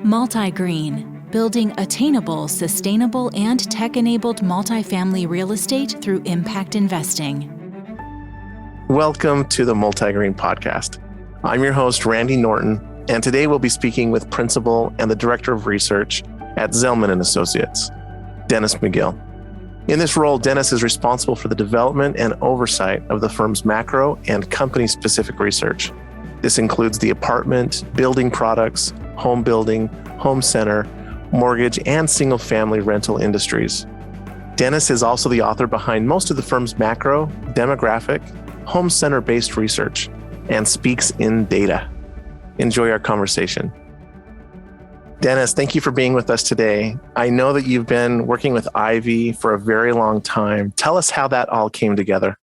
MultiGreen, building attainable, sustainable, and tech-enabled multifamily real estate through impact investing. Welcome to the MultiGreen podcast. I'm your host, Randy Norton, and today we'll be speaking with Principal and the Director of Research at Zelman Associates, Dennis McGill. In this role, Dennis is responsible for the development and oversight of the firm's macro and company-specific research. This includes the apartment, building products, home building, home center, mortgage, and single-family rental industries. Dennis is also the author behind most of the firm's macro, demographic, home center-based research, and speaks in data. Enjoy our conversation. Dennis, thank you for being with us today. I know that you've been working with Ivy for a very long time. Tell us how that all came together.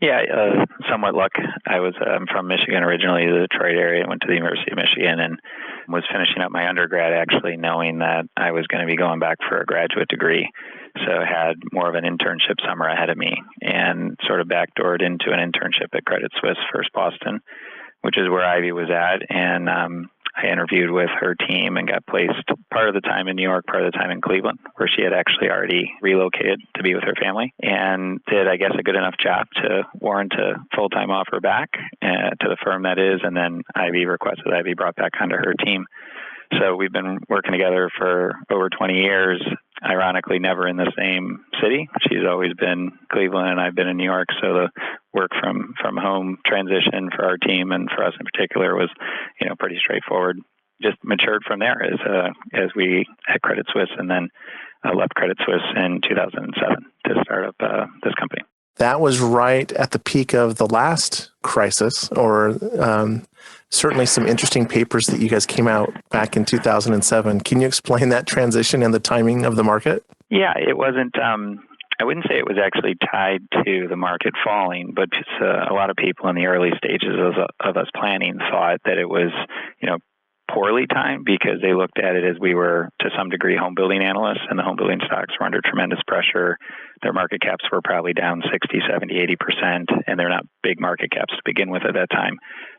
Yeah, somewhat luck. I'm from Michigan originally, the Detroit area. Went to the University of Michigan and was finishing up my undergrad actually knowing that I was going to be going back for a graduate degree. So I had more of an internship summer ahead of me and sort of backdoored into an internship at Credit Suisse First Boston, which is where Ivy was at. And I interviewed with her team and got placed part of the time in New York, part of the time in Cleveland, where she had actually already relocated to be with her family and did, I guess, a good enough job to warrant a full-time offer back to the firm that is. And then Ivy requested that I be brought back onto her team. So we've been working together for over 20 years, ironically never in the same city. She's always been Cleveland and I've been in New York. So the work from home transition for our team and for us in particular was, pretty straightforward. Just matured from there as we had Credit Suisse and then left Credit Suisse in 2007 to start up this company. That was right at the peak of the last crisis, or certainly some interesting papers that you guys came out back in 2007. Can you explain that transition and the timing of the market? Yeah, it wasn't, I wouldn't say it was actually tied to the market falling, but a lot of people in the early stages of us planning thought that it was, poorly timed because they looked at it as we were, to some degree, home building analysts, and the home building stocks were under tremendous pressure. Their market caps were probably down 60, 70, 80%, and they're not big market caps to begin with at that time.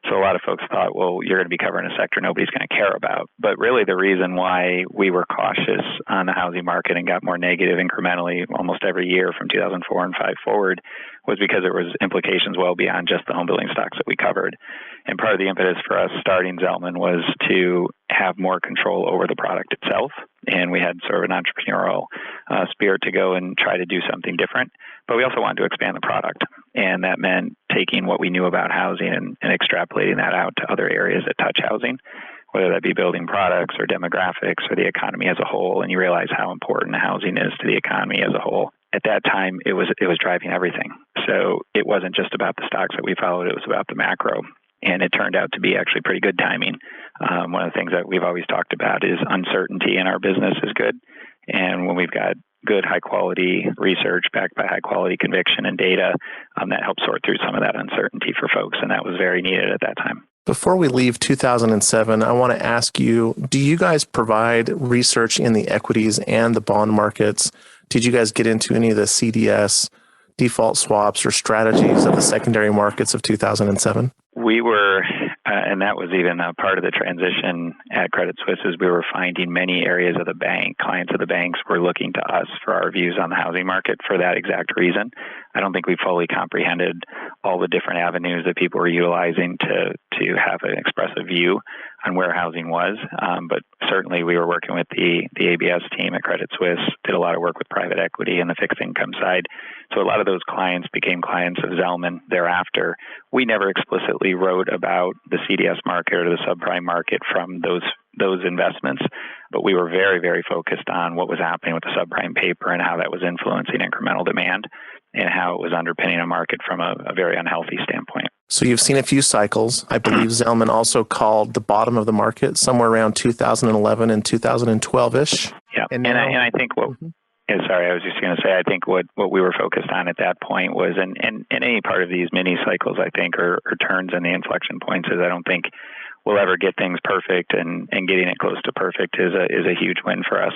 So a lot of folks thought, well, you're going to be covering a sector nobody's going to care about. But really the reason why we were cautious on the housing market and got more negative incrementally almost every year from 2004 and 5 forward was because there was implications well beyond just the home building stocks that we covered. And part of the impetus for us starting Zelman was to have more control over the product itself. And we had sort of an entrepreneurial spirit to go and try to do something different. But we also wanted to expand the product. And that meant taking what we knew about housing and extrapolating that out to other areas that touch housing, whether that be building products or demographics or the economy as a whole. And you realize how important housing is to the economy as a whole. At that time, it was driving everything. So it wasn't just about the stocks that we followed, it was about the macro. And it turned out to be actually pretty good timing. One of the things that we've always talked about is uncertainty in our business is good. And when we've got good, high-quality research backed by high-quality conviction and data, that helps sort through some of that uncertainty for folks. And that was very needed at that time. Before we leave 2007, I want to ask you, do you guys provide research in the equities and the bond markets? Did you guys get into any of the CDS, default swaps, or strategies of the secondary markets of 2007? We were, and that was even a part of the transition at Credit Suisse, is we were finding many areas of the bank, clients of the banks were looking to us for our views on the housing market for that exact reason. I don't think we fully comprehended all the different avenues that people were utilizing to have an expressive view on where housing was. But certainly we were working with the ABS team at Credit Suisse, did a lot of work with private equity and the fixed income side. So a lot of those clients became clients of Zelman thereafter. We never explicitly wrote about the CDS market or the subprime market from those investments, but we were very, very focused on what was happening with the subprime paper and how that was influencing incremental demand and how it was underpinning a market from a very unhealthy standpoint. So you've seen a few cycles. I believe Zelman also called the bottom of the market somewhere around 2011 and 2012-ish. Yeah, and I think what... Sorry, I was just going to say, I think what we were focused on at that point was, and any part of these mini cycles, I think, or turns and the inflection points, is I don't think we'll ever get things perfect, and getting it close to perfect is a huge win for us.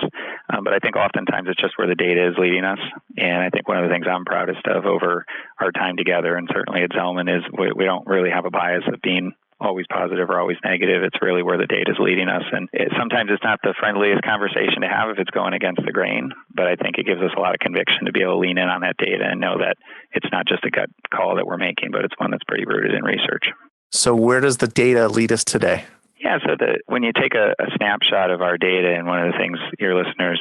But I think oftentimes it's just where the data is leading us. And I think one of the things I'm proudest of over our time together, and certainly at Zelman, is we don't really have a bias of being always positive or always negative. It's really where the data is leading us. And sometimes it's not the friendliest conversation to have if it's going against the grain, but I think it gives us a lot of conviction to be able to lean in on that data and know that it's not just a gut call that we're making, but it's one that's pretty rooted in research. So where does the data lead us today? Yeah, so when you take a snapshot of our data, and one of the things your listeners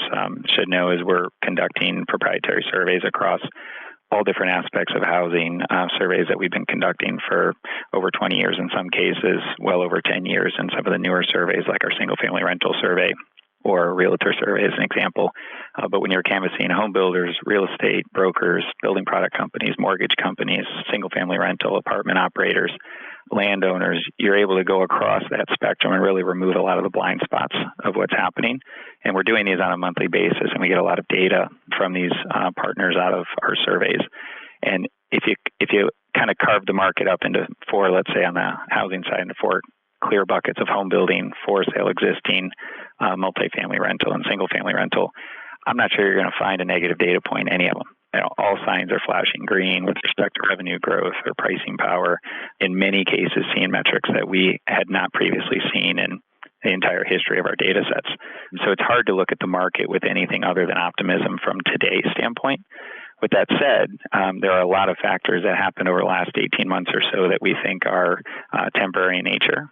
should know is we're conducting proprietary surveys across all different aspects of housing, surveys that we've been conducting for over 20 years in some cases, well over 10 years in some of the newer surveys like our single-family rental survey or realtor survey as an example. But when you're canvassing home builders, real estate brokers, building product companies, mortgage companies, single-family rental, apartment operators, landowners, you're able to go across that spectrum and really remove a lot of the blind spots of what's happening. And we're doing these on a monthly basis, and we get a lot of data from these partners out of our surveys. And if you kind of carve the market up into four, let's say on the housing side, into four clear buckets of home building, for sale existing, multifamily rental, and single family rental, I'm not sure you're going to find a negative data point in any of them. All signs are flashing green with respect to revenue growth or pricing power, in many cases seeing metrics that we had not previously seen in the entire history of our data sets. So it's hard to look at the market with anything other than optimism from today's standpoint. With that said, there are a lot of factors that happened over the last 18 months or so that we think are temporary in nature.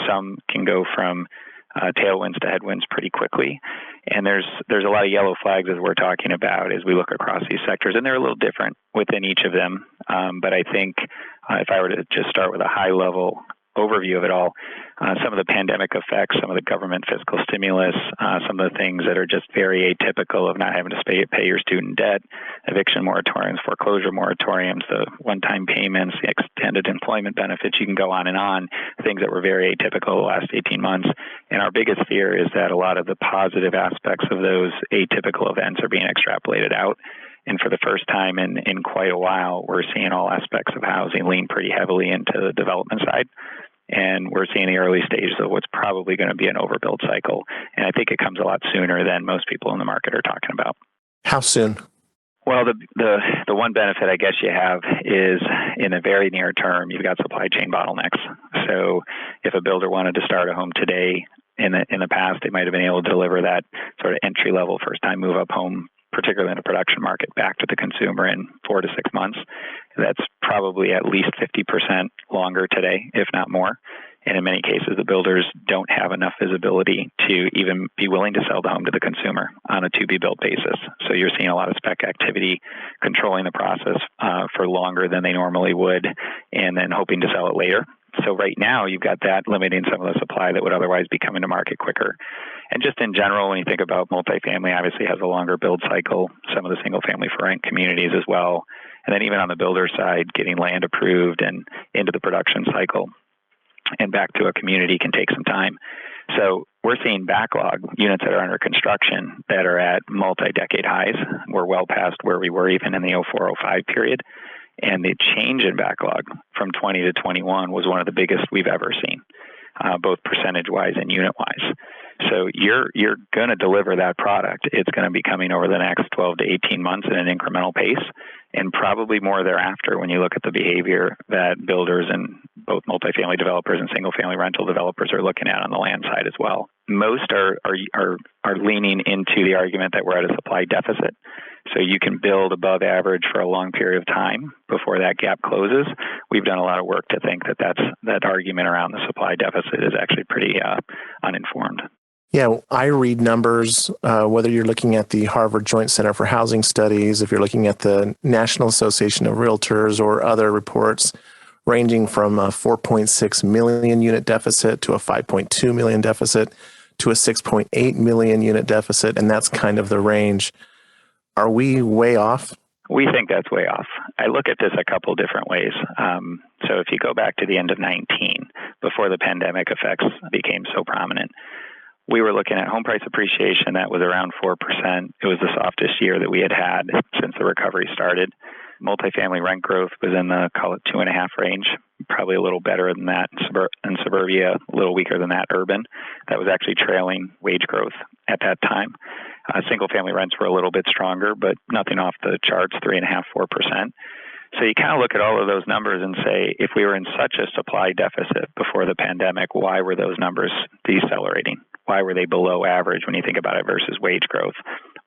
Some can go from tailwinds to headwinds pretty quickly. And there's a lot of yellow flags as we're talking about as we look across these sectors, and they're a little different within each of them. But I think if I were to just start with a high-level overview of it all, some of the pandemic effects, some of the government fiscal stimulus, some of the things that are just very atypical of not having to pay your student debt, eviction moratoriums, foreclosure moratoriums, the one-time payments, the extended employment benefits, you can go on, things that were very atypical the last 18 months. And our biggest fear is that a lot of the positive aspects of those atypical events are being extrapolated out. And for the first time in quite a while, we're seeing all aspects of housing lean pretty heavily into the development side. And we're seeing the early stages of what's probably going to be an overbuild cycle. And I think it comes a lot sooner than most people in the market are talking about. How soon? Well, the one benefit I guess you have is in the very near term, you've got supply chain bottlenecks. So if a builder wanted to start a home today, in the past, they might have been able to deliver that sort of entry-level first-time move-up home, particularly in the production market, back to the consumer in 4 to 6 months. That's probably at least 50% longer today, if not more. And in many cases, the builders don't have enough visibility to even be willing to sell the home to the consumer on a to-be-built basis. So you're seeing a lot of spec activity controlling the process for longer than they normally would, and then hoping to sell it later. So right now, you've got that limiting some of the supply that would otherwise be coming to market quicker. And just in general, when you think about multifamily, obviously has a longer build cycle, some of the single-family for rent communities as well. And then even on the builder side, getting land approved and into the production cycle and back to a community can take some time. So we're seeing backlog units that are under construction that are at multi-decade highs. We're well past where we were even in the 04-05 period. And the change in backlog from 20 to 21 was one of the biggest we've ever seen, both percentage-wise and unit-wise. So you're going to deliver that product. It's going to be coming over the next 12 to 18 months at an incremental pace, and probably more thereafter when you look at the behavior that builders and both multifamily developers and single-family rental developers are looking at on the land side as well. Most are leaning into the argument that we're at a supply deficit. So you can build above average for a long period of time before that gap closes. We've done a lot of work to think that argument around the supply deficit is actually pretty uninformed. Yeah, I read numbers, whether you're looking at the Harvard Joint Center for Housing Studies, if you're looking at the National Association of Realtors or other reports, ranging from a 4.6 million unit deficit to a 5.2 million deficit to a 6.8 million unit deficit, and that's kind of the range. Are we way off? We think that's way off. I look at this a couple different ways. So if you go back to the end of 19, before the pandemic effects became so prominent, we were looking at home price appreciation that was around 4%. It was the softest year that we had since the recovery started. Multifamily rent growth was in the, call it 2.5 range, probably a little better than that in suburbia, a little weaker than that urban. That was actually trailing wage growth at that time. Single family rents were a little bit stronger, but nothing off the charts, 3.5%, 4%. So you kind of look at all of those numbers and say, if we were in such a supply deficit before the pandemic, why were those numbers decelerating? Why were they below average when you think about it versus wage growth?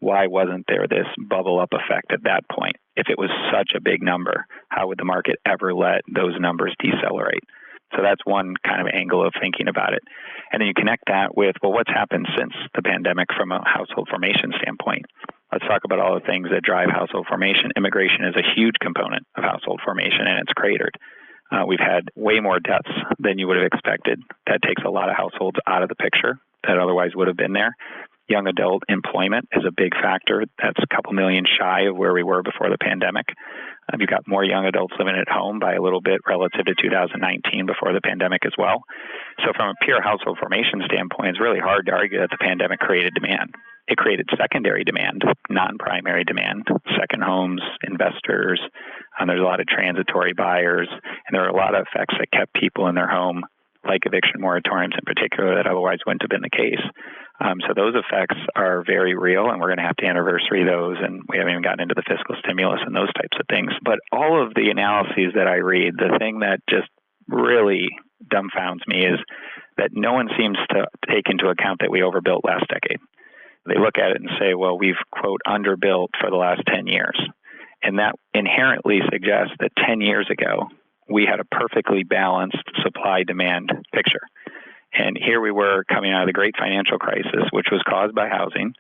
Why wasn't there this bubble up effect at that point? If it was such a big number, how would the market ever let those numbers decelerate? So that's one kind of angle of thinking about it. And then you connect that with, well, what's happened since the pandemic from a household formation standpoint? Let's talk about all the things that drive household formation. Immigration is a huge component of household formation, and it's cratered. We've had way more deaths than you would have expected. That takes a lot of households out of the picture that otherwise would have been there. Young adult employment is a big factor. That's a couple million shy of where we were before the pandemic. You've got more young adults living at home by a little bit relative to 2019 before the pandemic as well. So from a pure household formation standpoint, it's really hard to argue that the pandemic created demand. It created secondary demand, non-primary demand, second homes, investors. There's a lot of transitory buyers, and there are a lot of effects that kept people in their home, like eviction moratoriums in particular, that otherwise wouldn't have been the case. So those effects are very real, and we're going to have to anniversary those, and we haven't even gotten into the fiscal stimulus and those types of things. But all of the analyses that I read, the thing that just really dumbfounds me is that no one seems to take into account that we overbuilt last decade. They look at it and say, well, we've, quote, underbuilt for the last 10 years. And that inherently suggests that 10 years ago, we had a perfectly balanced supply-demand picture. And here we were coming out of the great financial crisis, which was caused by housing.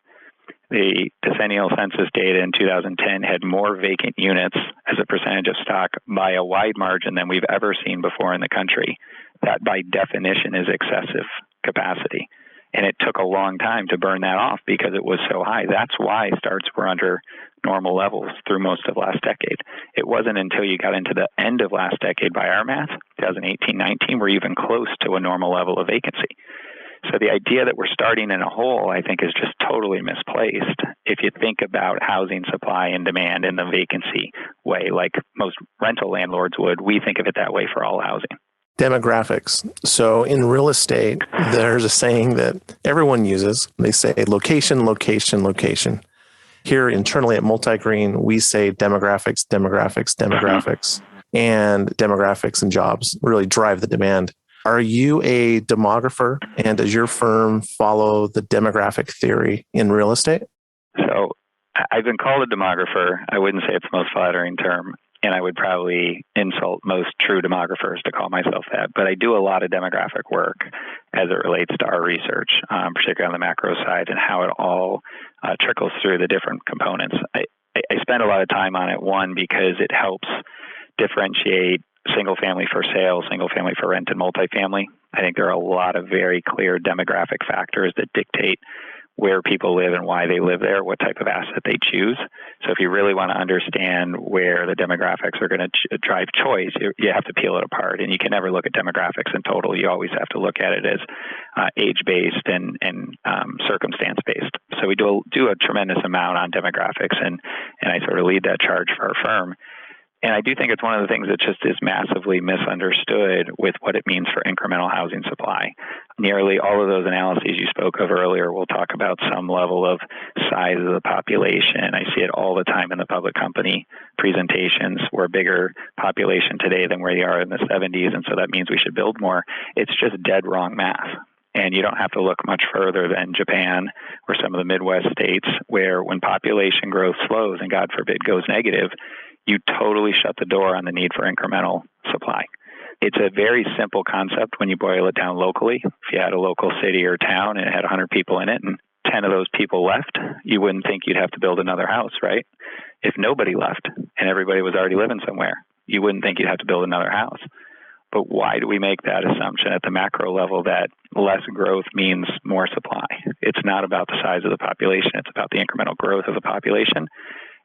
The decennial census data in 2010 had more vacant units as a percentage of stock by a wide margin than we've ever seen before in the country. That, by definition, is excessive capacity. And it took a long time to burn that off because it was so high. That's why starts were under normal levels through most of last decade. It wasn't until you got into the end of last decade, by our math, 2018-19, we're even close to a normal level of vacancy. So the idea that we're starting in a hole, I think, is just totally misplaced. If you think about housing supply and demand in the vacancy way, like most rental landlords would, we think of it that way for all housing. Demographics. So in real estate, there's a saying that everyone uses. They say location, location, location. Here internally at MultiGreen, we say demographics, demographics, demographics, and demographics and jobs really drive the demand. Are you a demographer, and does your firm follow the demographic theory in real estate? So I've been called a demographer. I wouldn't say it's the most flattering term, and I would probably insult most true demographers to call myself that. But I do a lot of demographic work as it relates to our research, particularly on the macro side, and how it all trickles through the different components. I spend a lot of time on it, one, because it helps differentiate single family for sale, single family for rent, and multifamily. I think there are a lot of very clear demographic factors that dictate where people live and why they live there, what type of asset they choose. So if you really want to understand where the demographics are going to drive choice, you have to peel it apart. And you can never look at demographics in total. You always have to look at it as age-based and circumstance-based. So we do a tremendous amount on demographics, and I sort of lead that charge for our firm. And I do think it's one of the things that just is massively misunderstood with what it means for incremental housing supply. Nearly all of those analyses you spoke of earlier will talk about some level of size of the population. I see it all the time in the public company presentations. We're a bigger population today than where we are in the 70s, and so that means we should build more. It's just dead wrong math. And you don't have to look much further than Japan or some of the Midwest states, where when population growth slows and, God forbid, goes negative, you totally shut the door on the need for incremental supply. It's a very simple concept when you boil it down locally. If you had a local city or town and it had 100 people in it and 10 of those people left, you wouldn't think you'd have to build another house, right? If nobody left and everybody was already living somewhere, you wouldn't think you'd have to build another house. But why do we make that assumption at the macro level that less growth means more supply? It's not about the size of the population. It's about the incremental growth of the population.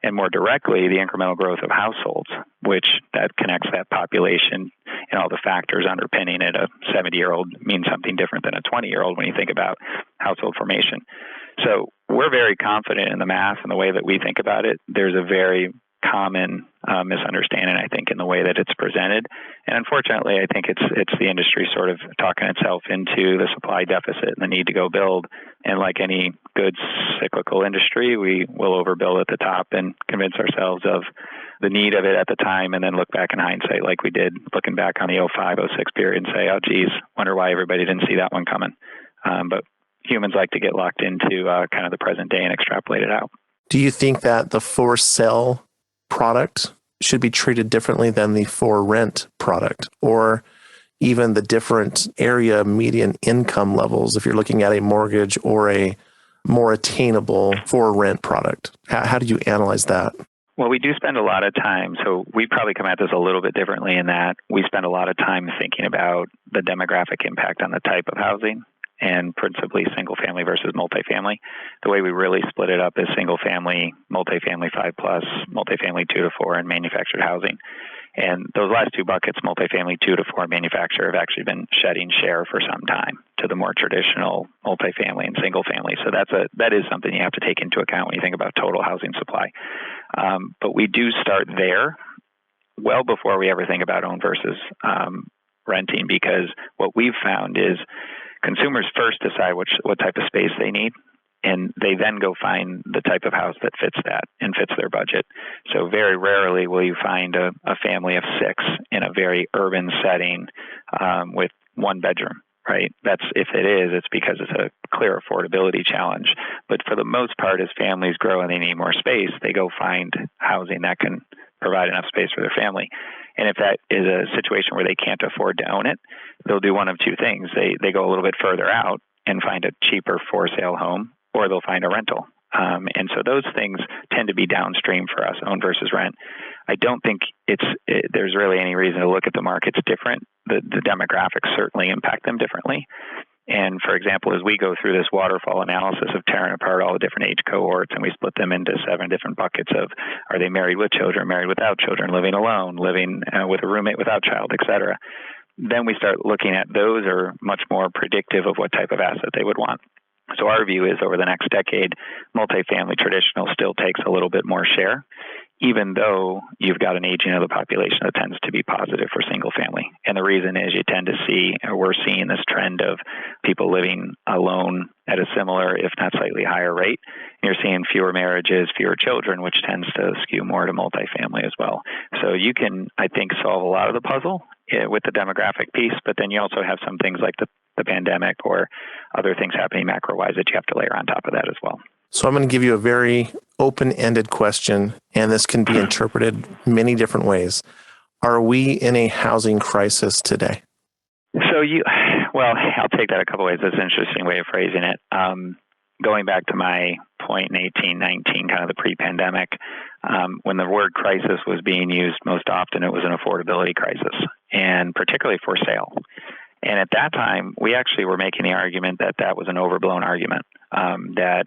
And more directly, the incremental growth of households, which that connects that population and all the factors underpinning it. A 70-year-old means something different than a 20-year-old when you think about household formation. So we're very confident in the math and the way that we think about it. There's a very common misunderstanding, I think, in the way that it's presented. And unfortunately, I think it's the industry sort of talking itself into the supply deficit and the need to go build. And like any good cyclical industry, we will overbuild at the top and convince ourselves of the need of it at the time and then look back in hindsight like we did looking back on the 05, 06 period and say, oh, geez, wonder why everybody didn't see that one coming. But humans like to get locked into kind of the present day and extrapolate it out. Do you think that the for sale product should be treated differently than the for rent product, or even the different area median income levels if you're looking at a mortgage or a more attainable for rent product? How do you analyze that? Well, we do spend a lot of time, so we probably come at this a little bit differently in that we spend a lot of time thinking about the demographic impact on the type of housing, and principally single family versus multifamily. The way we really split it up is single family, multifamily 5+, multifamily 2 to 4, and manufactured housing. And those last two buckets, multifamily 2 to 4, manufacturer, have actually been shedding share for some time to the more traditional multifamily and single family. So that is something you have to take into account when you think about total housing supply. But we do start there well before we ever think about own versus renting, because what we've found is consumers first decide what type of space they need, and they then go find the type of house that fits that and fits their budget. So very rarely will you find a family of 6 in a very urban setting with 1 bedroom, right? That's, if it is, it's because it's a clear affordability challenge. But for the most part, as families grow and they need more space, they go find housing that can provide enough space for their family. And if that is a situation where they can't afford to own it, they'll do one of two things. They go a little bit further out and find a cheaper for sale home, or they'll find a rental. And so those things tend to be downstream for us, own versus rent. I don't think there's really any reason to look at the markets different. The demographics certainly impact them differently. And for example, as we go through this waterfall analysis of tearing apart all the different age cohorts, and we split them into 7 different buckets of, are they married with children, married without children, living alone, living with a roommate without child, et cetera. Then we start looking at those are much more predictive of what type of asset they would want. So our view is over the next decade, multifamily traditional still takes a little bit more share, even though you've got an aging of the population that tends to be positive for single family. And the reason is you tend to see, or we're seeing this trend of people living alone at a similar, if not slightly higher rate. You're seeing fewer marriages, fewer children, which tends to skew more to multifamily as well. So you can, I think, solve a lot of the puzzle with the demographic piece, but then you also have some things like the pandemic or other things happening macro-wise that you have to layer on top of that as well. So I'm going to give you a very open-ended question, and this can be interpreted many different ways. Are we in a housing crisis today? So I'll take that a couple ways. That's an interesting way of phrasing it. Going back to my point in 1819, kind of the pre-pandemic, when the word crisis was being used most often, it was an affordability crisis, and particularly for sale. And at that time, we actually were making the argument that that was an overblown argument, that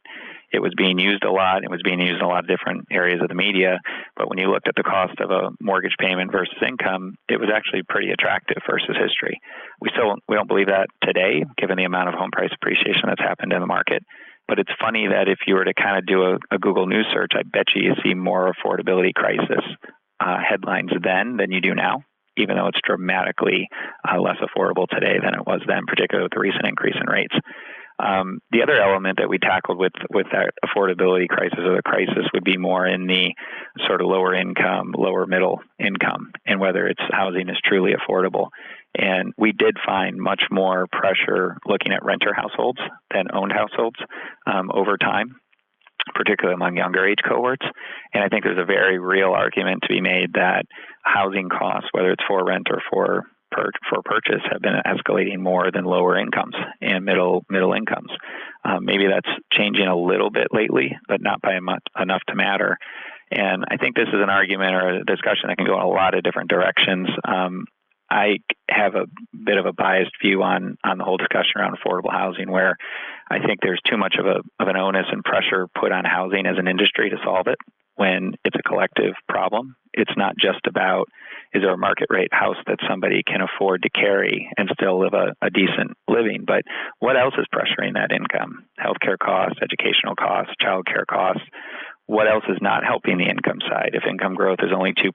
it was being used a lot. It was being used in a lot of different areas of the media. But when you looked at the cost of a mortgage payment versus income, it was actually pretty attractive versus history. We don't believe that today, given the amount of home price appreciation that's happened in the market. But it's funny that if you were to kind of do a Google News search, I bet you see more affordability crisis headlines then than you do now, even though it's dramatically less affordable today than it was then, particularly with the recent increase in rates. The other element that we tackled with that affordability crisis or the crisis would be more in the sort of lower income, lower middle income, and whether its housing is truly affordable. And we did find much more pressure looking at renter households than owned households over time, particularly among younger age cohorts. And I think there's a very real argument to be made that housing costs, whether it's for rent or for purchase, have been escalating more than lower incomes and middle incomes. Maybe that's changing a little bit lately, but not by enough to matter. And I think this is an argument or a discussion that can go in a lot of different directions. I have a bit of a biased view on the whole discussion around affordable housing, where I think there's too much of an onus and pressure put on housing as an industry to solve it, when it's a collective problem. It's not just about, is there a market rate house that somebody can afford to carry and still live a decent living, but what else is pressuring that income? Healthcare costs, educational costs, childcare costs. What else is not helping the income side? If income growth is only 2%,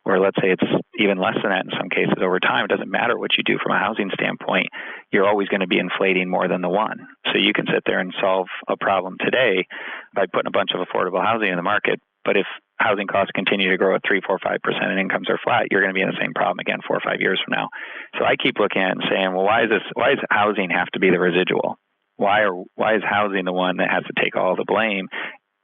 or let's say it's even less than that in some cases over time, it doesn't matter what you do from a housing standpoint, you're always going to be inflating more than the one. So you can sit there and solve a problem today by putting a bunch of affordable housing in the market, But if housing costs continue to grow at 3, 4, 5% and incomes are flat, you're going to be in the same problem again 4 or 5 years from now. So I keep looking at it and saying, well, why does housing have to be the residual? Why is housing the one that has to take all the blame?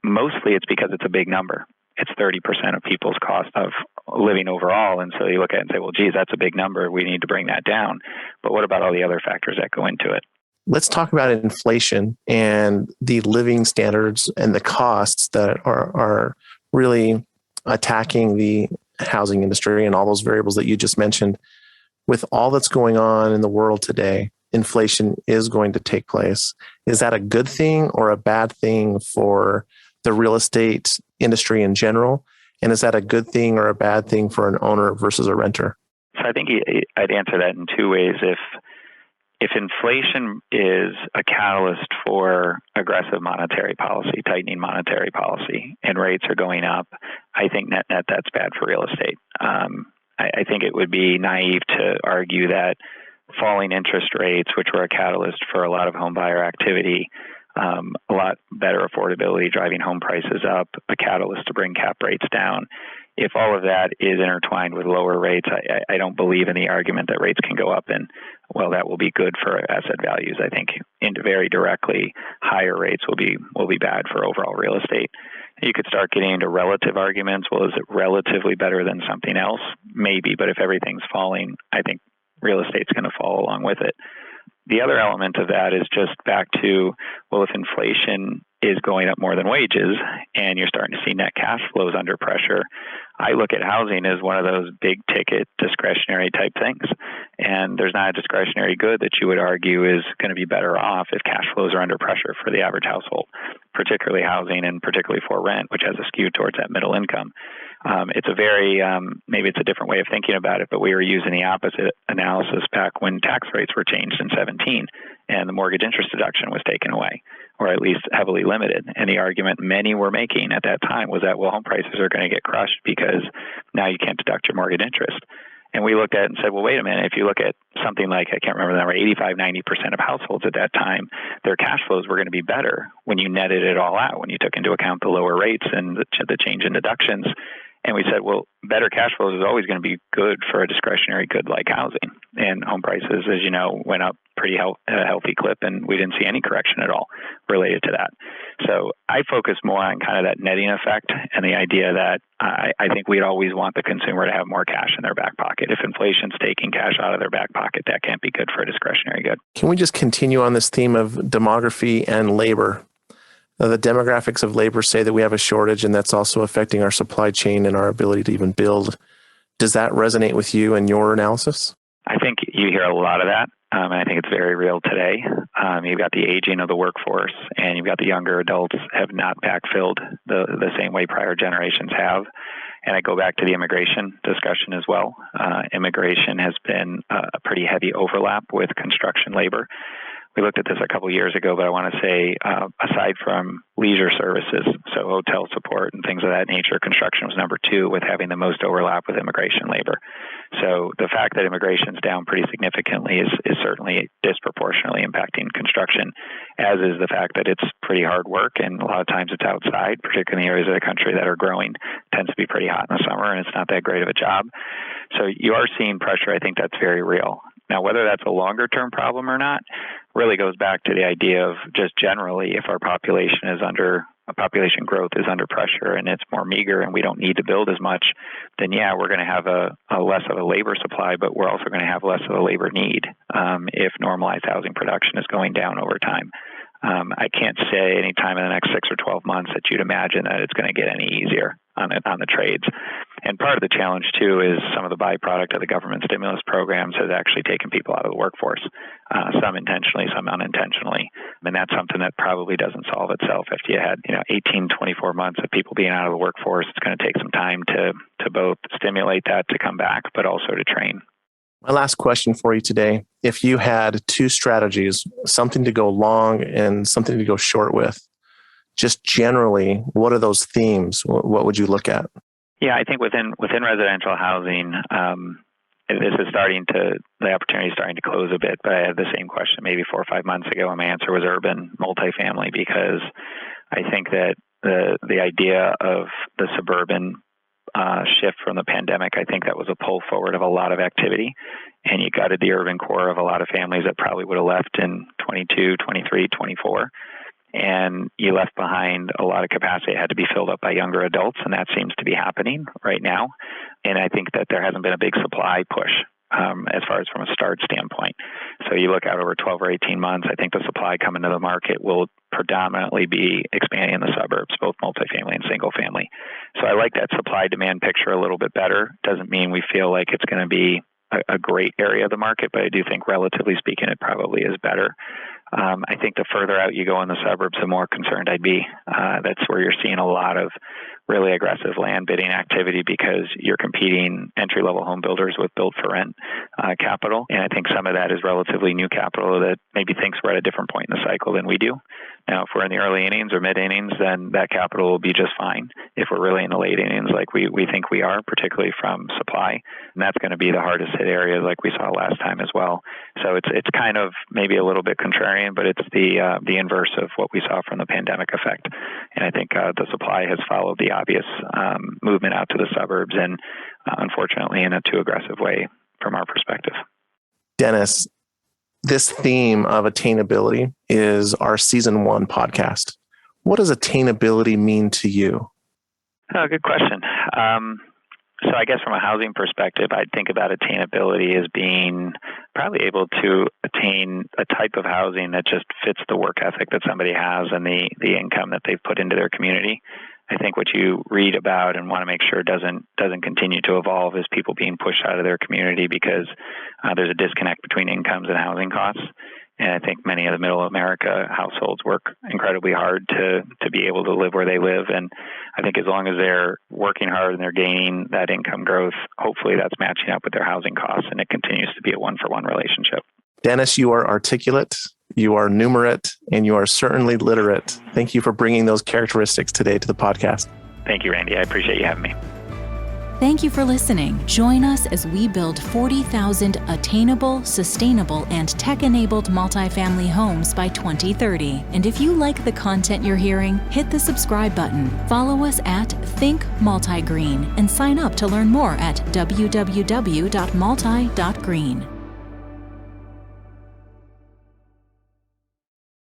Mostly it's because it's a big number. It's 30% of people's cost of living overall. And so you look at it and say, well, geez, that's a big number. We need to bring that down. But what about all the other factors that go into it? Let's talk about inflation and the living standards and the costs that are really attacking the housing industry and all those variables that you just mentioned. With all that's going on in the world today, inflation is going to take place. Is that a good thing or a bad thing for the real estate industry in general? And is that a good thing or a bad thing for an owner versus a renter? So I think I'd answer that in two ways. If inflation is a catalyst for aggressive monetary policy, tightening monetary policy, and rates are going up, I think net that's bad for real estate. I think it would be naive to argue that falling interest rates, which were a catalyst for a lot of home buyer activity, a lot better affordability, driving home prices up, a catalyst to bring cap rates down. If all of that is intertwined with lower rates, I don't believe in the argument that rates can go up and, well, that will be good for asset values. I think very directly, higher rates will be bad for overall real estate. You could start getting into relative arguments. Well, is it relatively better than something else? Maybe, but if everything's falling, I think real estate's going to fall along with it. The other element of that is just back to, well, if inflation is going up more than wages and you're starting to see net cash flows under pressure, I look at housing as one of those big ticket discretionary type things. And there's not a discretionary good that you would argue is going to be better off if cash flows are under pressure for the average household, particularly housing and particularly for rent, which has a skew towards that middle income. It's a very, maybe it's a different way of thinking about it, but we were using the opposite analysis back when tax rates were changed in 2017 and the mortgage interest deduction was taken away, or at least heavily limited. And the argument many were making at that time was that, well, home prices are going to get crushed because now you can't deduct your mortgage interest. And we looked at it and said, well, wait a minute, if you look at something like, I can't remember the number, 85, 90% of households at that time, their cash flows were going to be better when you netted it all out, when you took into account the lower rates and the change in deductions. And we said, well, better cash flows is always going to be good for a discretionary good like housing. And home prices, as you know, went up pretty healthy clip, and we didn't see any correction at all related to that. So I focus more on kind of that netting effect and the idea that I think we'd always want the consumer to have more cash in their back pocket. If inflation's taking cash out of their back pocket, that can't be good for a discretionary good. Can we just continue on this theme of demography and labor? The demographics of labor say that we have a shortage, and that's also affecting our supply chain and our ability to even build. Does that resonate with you and your analysis? I think you hear a lot of that, and I think it's very real today. You've got the aging of the workforce, and you've got the younger adults have not backfilled the same way prior generations have. And I go back to the immigration discussion as well. Immigration has been a pretty heavy overlap with construction labor. We looked at this a couple of years ago, but I want to say, aside from leisure services, so hotel support and things of that nature, construction was number 2 with having the most overlap with immigration labor. So the fact that immigration is down pretty significantly is certainly disproportionately impacting construction, as is the fact that it's pretty hard work, and a lot of times it's outside, particularly in the areas of the country that are growing. It tends to be pretty hot in the summer, and it's not that great of a job. So you are seeing pressure. I think that's very real. Now, whether that's a longer-term problem or not really goes back to the idea of just generally, if our population growth is under pressure and it's more meager and we don't need to build as much, then yeah, we're going to have a less of a labor supply, but we're also going to have less of a labor need if normalized housing production is going down over time. I can't say any time in the next 6 or 12 months that you'd imagine that it's going to get any easier on the trades. And part of the challenge, too, is some of the byproduct of the government stimulus programs has actually taken people out of the workforce, some intentionally, some unintentionally. And that's something that probably doesn't solve itself. If you had 18, 24 months of people being out of the workforce, it's going to take some time to both stimulate that to come back, but also to train. My last question for you today, if you had 2 strategies, something to go long and something to go short with, just generally, what are those themes? What would you look at? Yeah, I think within residential housing, the opportunity is starting to close a bit, but I had the same question maybe 4 or 5 months ago, and my answer was urban multifamily, because I think that the idea of the suburban shift from the pandemic, I think that was a pull forward of a lot of activity, and you gutted the urban core of a lot of families that probably would have left in 22, 23, 24. And you left behind a lot of capacity that had to be filled up by younger adults, and that seems to be happening right now. And I think that there hasn't been a big supply push as far as from a start standpoint. So you look out over 12 or 18 months, I think the supply coming to the market will predominantly be expanding in the suburbs, both multifamily and single family. So I like that supply-demand picture a little bit better. Doesn't mean we feel like it's going to be a great area of the market, but I do think, relatively speaking, it probably is better. I think the further out you go in the suburbs, the more concerned I'd be. That's where you're seeing a lot of really aggressive land bidding activity because you're competing entry-level home builders with build-for-rent capital. And I think some of that is relatively new capital that maybe thinks we're at a different point in the cycle than we do. Now, if we're in the early innings or mid-innings, then that capital will be just fine. If we're really in the late innings like we think we are, particularly from supply, and that's going to be the hardest hit area like we saw last time as well. So it's kind of maybe a little bit contrarian, but it's the inverse of what we saw from the pandemic effect. And I think the supply has followed the obvious movement out to the suburbs, and unfortunately in a too aggressive way from our perspective. Dennis, this theme of attainability is our season 1 podcast. What does attainability mean to you? Oh, good question. So I guess from a housing perspective, I'd think about attainability as being probably able to attain a type of housing that just fits the work ethic that somebody has and the income that they've put into their community. I think what you read about and want to make sure doesn't continue to evolve is people being pushed out of their community because there's a disconnect between incomes and housing costs. And I think many of the middle America households work incredibly hard to be able to live where they live. And I think as long as they're working hard and they're gaining that income growth, hopefully that's matching up with their housing costs, and it continues to be a one-for-one relationship. Dennis, you are articulate, you are numerate, and you are certainly literate. Thank you for bringing those characteristics today to the podcast. Thank you, Randy. I appreciate you having me. Thank you for listening. Join us as we build 40,000 attainable, sustainable, and tech-enabled multifamily homes by 2030. And if you like the content you're hearing, hit the subscribe button. Follow us at Think MultiGreen and sign up to learn more at www.multi.green.